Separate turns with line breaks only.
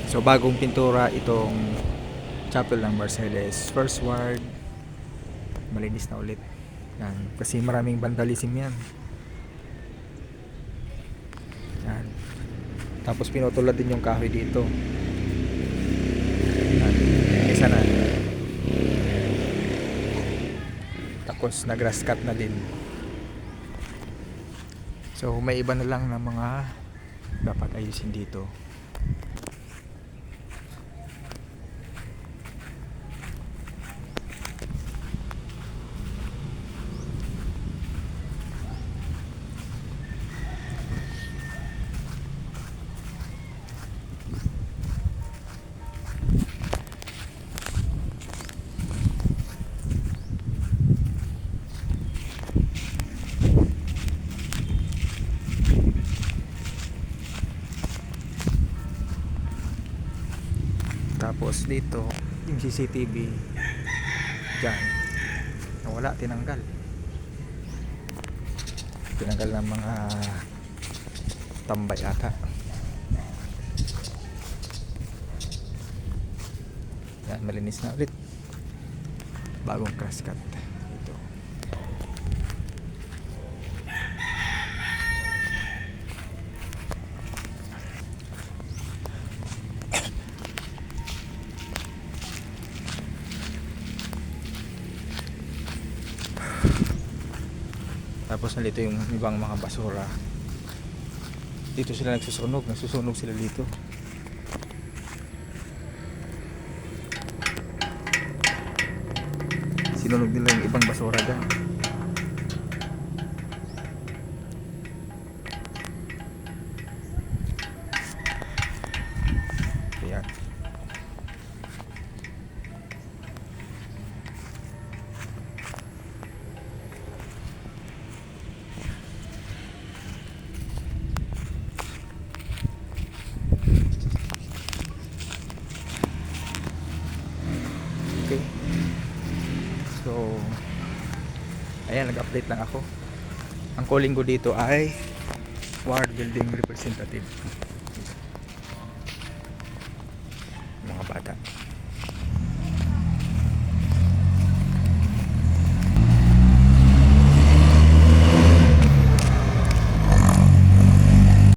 So bagong pintura itong chapel ng Mercedes. First ward, malinis na ulit. Yan. Kasi maraming vandalism yan. Yan. Tapos pinutulad din yung kahoy dito. Yan. Isa na. Tapos nag-grass cut na din. So may iba na lang na mga dapat ayusin dito. Tapos dito yung CCTV dyan nawala, tinanggal ng mga tambay ata. Yan, malinis na ulit, bagong crash cut ito. Tapos nalito yung ibang mga basura. Dito sila nagsusunog sila dito. Sinunog nila yung ibang basura dyan. Ayan. Okay. So, ayan, nag-update lang ako. Ang calling ko dito ay Ward Building Representative. Mga bata.